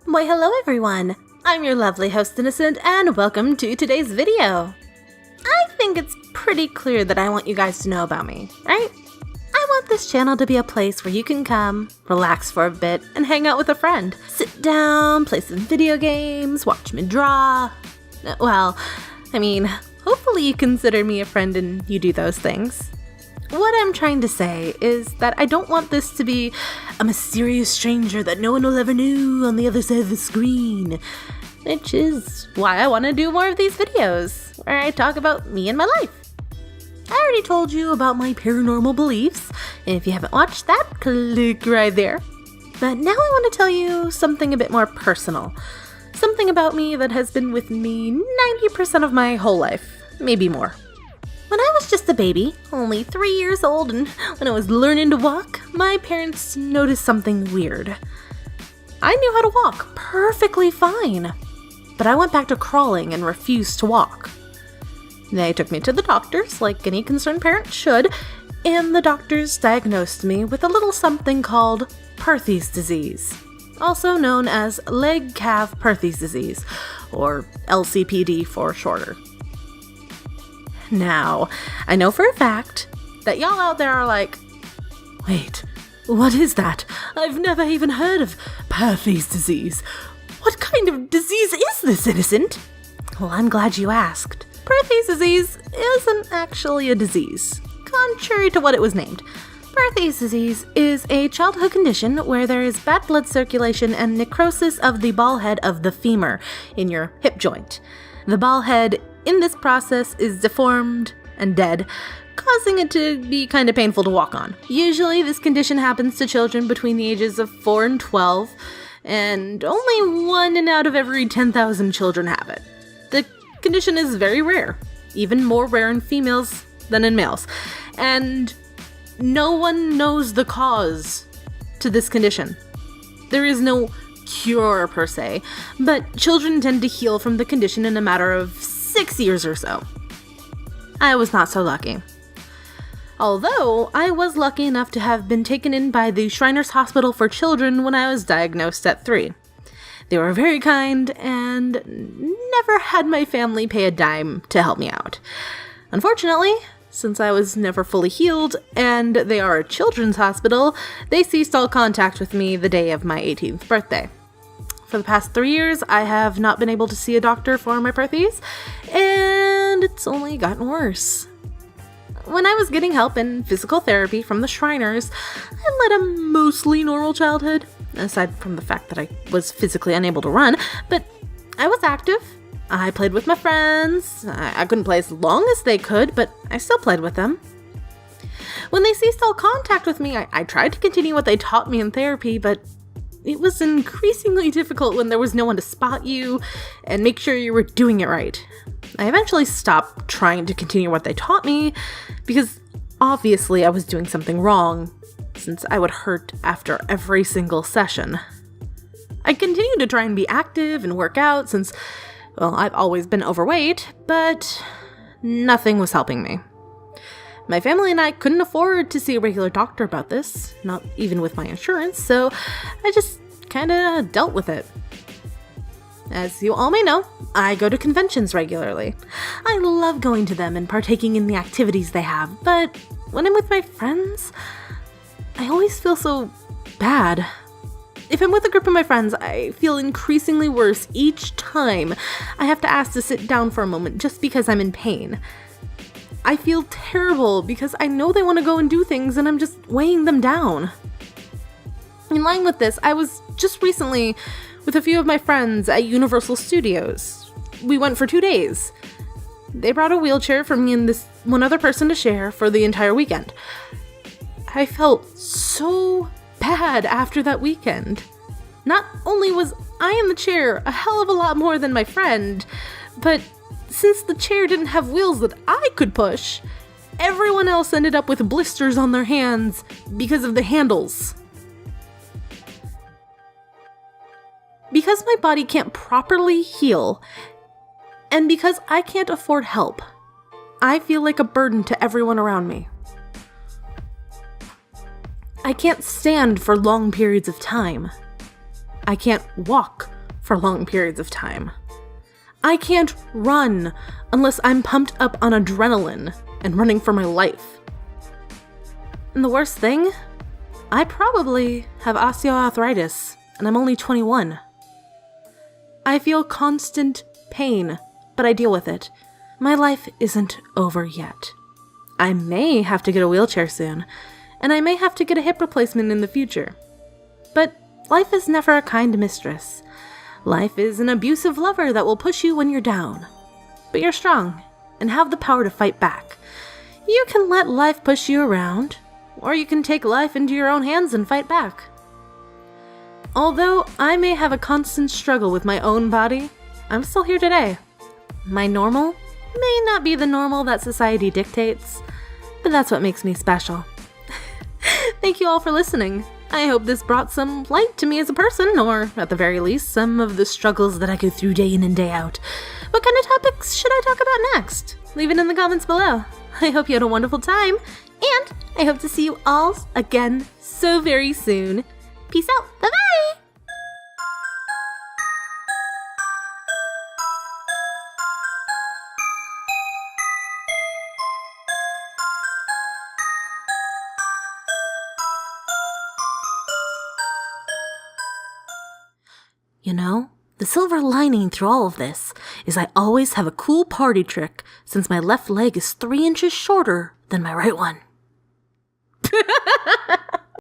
Why hello everyone! I'm your lovely host Innocent and welcome to today's video. I think it's pretty clear that I want you guys to know about me, right? I want this channel to be a place where you can come, relax for a bit, and hang out with a friend. Sit down, play some video games, watch me draw. Well, hopefully you consider me a friend and you do those things. What I'm trying to say is that I don't want this to be a mysterious stranger that no one will ever know on the other side of the screen, which is why I want to do more of these videos, where I talk about me and my life. I already told you about my paranormal beliefs. If you haven't watched that, click right there. But now I want to tell you something a bit more personal. Something about me that has been with me 90% of my whole life, maybe more. When I was just a baby, only 3 years old, and when I was learning to walk, my parents noticed something weird. I knew how to walk perfectly fine, but I went back to crawling and refused to walk. They took me to the doctors, like any concerned parent should, and the doctors diagnosed me with a little something called Perthes disease, also known as Legg-Calve-Perthese disease, or LCPD for shorter. Now, I know for a fact that y'all out there are like, wait, what is that? I've never even heard of Perthes disease. What kind of disease is this, Innocent? Well, I'm glad you asked. Perthes disease isn't actually a disease, contrary to what it was named. Perthes disease is a childhood condition where there is bad blood circulation and necrosis of the ball head of the femur in your hip joint. The ball head in this process is deformed and dead, causing it to be kind of painful to walk on. Usually this condition happens to children between the ages of 4 and 12, and only 1 out of every 10,000 children have it. The condition is very rare, even more rare in females than in males, and no one knows the cause to this condition. There is no cure per se, but children tend to heal from the condition in a matter of 6 years or so. I was not so lucky. Although I was lucky enough to have been taken in by the Shriners Hospital for Children when I was diagnosed at 3. They were very kind and never had my family pay a dime to help me out. Unfortunately, since I was never fully healed and they are a children's hospital, they ceased all contact with me the day of my 18th birthday. For the past 3 years, I have not been able to see a doctor for my Perthes, and it's only gotten worse. When I was getting help in physical therapy from the Shriners, I led a mostly normal childhood, aside from the fact that I was physically unable to run, but I was active. I played with my friends. I couldn't play as long as they could, but I still played with them. When they ceased all contact with me, I tried to continue what they taught me in therapy, but it was increasingly difficult when there was no one to spot you and make sure you were doing it right. I eventually stopped trying to continue what they taught me because obviously I was doing something wrong, since I would hurt after every single session. I continued to try and be active and work out since, well, I've always been overweight, but nothing was helping me. My family and I couldn't afford to see a regular doctor about this, not even with my insurance, so I just kinda dealt with it. As you all may know, I go to conventions regularly. I love going to them and partaking in the activities they have, but when I'm with my friends, I always feel so bad. If I'm with a group of my friends, I feel increasingly worse each time I have to ask to sit down for a moment just because I'm in pain. I feel terrible because I know they want to go and do things and I'm just weighing them down. In line with this, I was just recently with a few of my friends at Universal Studios. We went for 2 days. They brought a wheelchair for me and this one other person to share for the entire weekend. I felt so bad after that weekend. Not only was I in the chair a hell of a lot more than my friend, but since the chair didn't have wheels that I could push, everyone else ended up with blisters on their hands because of the handles. Because my body can't properly heal, and because I can't afford help, I feel like a burden to everyone around me. I can't stand for long periods of time. I can't walk for long periods of time. I can't run unless I'm pumped up on adrenaline and running for my life. And the worst thing, I probably have osteoarthritis, and I'm only 21. I feel constant pain, but I deal with it. My life isn't over yet. I may have to get a wheelchair soon, and I may have to get a hip replacement in the future. But life is never a kind mistress. Life is an abusive lover that will push you when you're down. But you're strong and have the power to fight back. You can let life push you around, or you can take life into your own hands and fight back. Although I may have a constant struggle with my own body, I'm still here today. My normal may not be the normal that society dictates, but that's what makes me special. Thank you all for listening. I hope this brought some light to me as a person, or at the very least, some of the struggles that I go through day in and day out. What kind of topics should I talk about next? Leave it in the comments below. I hope you had a wonderful time, and I hope to see you all again so very soon. Peace out. Bye-bye. You know, the silver lining through all of this is I always have a cool party trick since my left leg is 3 inches shorter than my right one.